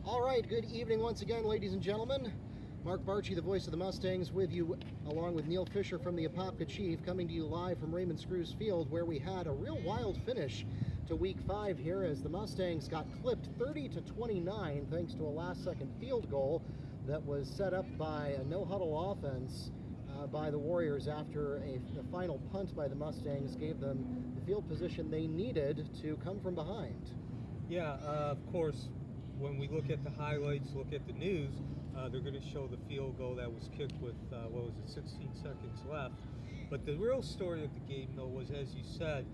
All right, good evening once again, ladies and gentlemen. Mark Barchi, the voice of the Mustangs, with you, along with Neil Fisher from the Apopka Chief, coming to you live from Raymond Screws Field, where we had a real wild finish to Week 5 here as the Mustangs got clipped 30-29 thanks to a last-second field goal that was set up by a no-huddle offense by the Warriors after the final punt by the Mustangs gave them the field position they needed to come from behind. Yeah, of course, when we look at the highlights, look at the news, they're going to show the field goal that was kicked with, 16 seconds left. But the real story of the game, though, was, as you said,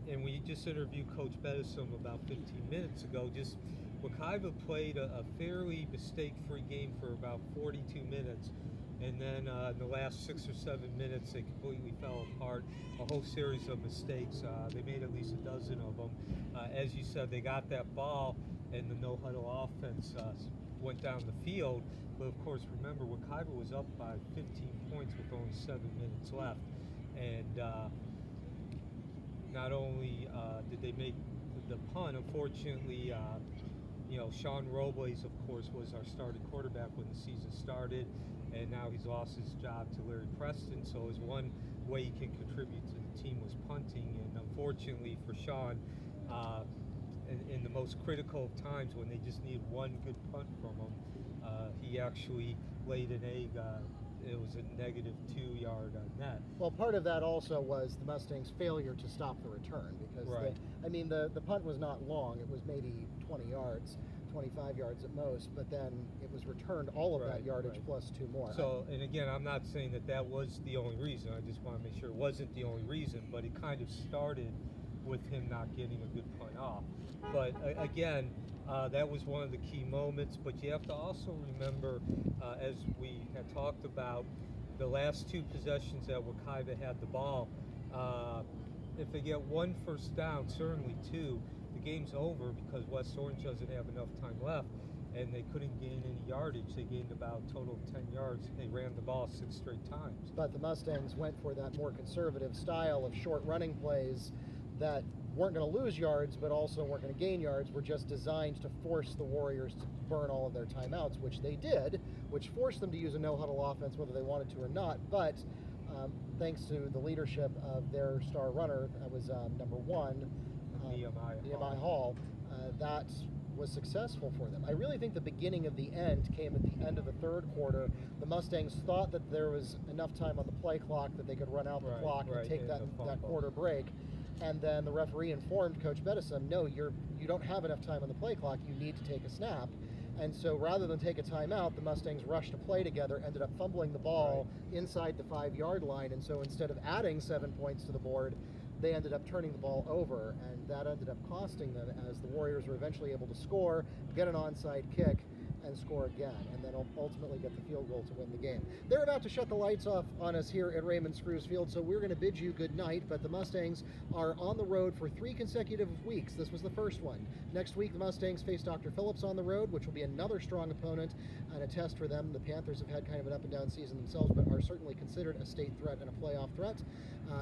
and we just interviewed Coach Bedison about 15 minutes ago, just Wekiva played a fairly mistake-free game for about 42 minutes. And then in the last 6 or 7 minutes, they completely fell apart. A whole series of mistakes. They made at least a dozen of them. As you said, they got that ball, and the no-huddle offense went down the field. But, of course, remember, Wekiva was up by 15 points with only 7 minutes left. And not only did they make the punt, unfortunately, Sean Robles, of course, was our starting quarterback when the season started, and now he's lost his job to Larry Preston. So his one way he can contribute to the team was punting, and unfortunately for Sean, in the most critical of times when they just need one good punt from him, he actually laid an egg. It was a negative 2-yard net. Well, part of that also was the Mustangs' failure to stop the return because, right. the punt was not long. It was maybe 20 yards, 25 yards at most, but then it was returned all of that yardage plus 2 more. So, and again, I'm not saying that was the only reason. I just want to make sure it wasn't the only reason, but it kind of started with him not getting a good punt off. But again, that was one of the key moments. But you have to also remember, as we had talked about, the last 2 possessions that Wekiva had the ball, if they get 1 first down, certainly 2, the game's over because West Orange doesn't have enough time left, and they couldn't gain any yardage. They gained about a total of 10 yards. They ran the ball 6 straight times. But the Mustangs went for that more conservative style of short running plays that weren't going to lose yards, but also weren't going to gain yards, were just designed to force the Warriors to burn all of their timeouts, which they did, which forced them to use a no-huddle offense whether they wanted to or not. But thanks to the leadership of their star runner, that was number 1, Nehemiah Hall, that was successful for them. I really think the beginning of the end came at the end of the third quarter. The Mustangs thought that there was enough time on the play clock that they could run out the clock and take that quarter break. And then the referee informed Coach Bedison, no, you don't have enough time on the play clock, you need to take a snap. And so rather than take a timeout, the Mustangs rushed a play together, ended up fumbling the ball inside the 5-yard line, and so instead of adding 7 points to the board, they ended up turning the ball over, and that ended up costing them as the Warriors were eventually able to score, get an onside kick, and score again, and then ultimately get the field goal to win the game. They're about to shut the lights off on us here at Raymond Screws Field, so we're going to bid you good night, but the Mustangs are on the road for 3 consecutive weeks. This was the first one. Next week, the Mustangs face Dr. Phillips on the road, which will be another strong opponent and a test for them. The Panthers have had kind of an up-and-down season themselves, but are certainly considered a state threat and a playoff threat.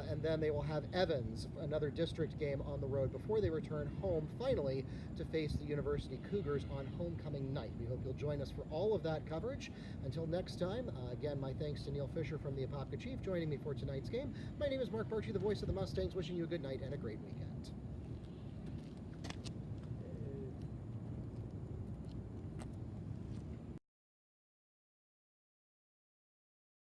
And then they will have Evans, another district game on the road, before they return home, finally, to face the University Cougars on homecoming night. We hope you'll join us for all of that coverage. Until next time, again, my thanks to Neil Fisher from the Apopka Chief joining me for tonight's game. My name is Mark Barchi, the voice of the Mustangs, wishing you a good night and a great weekend.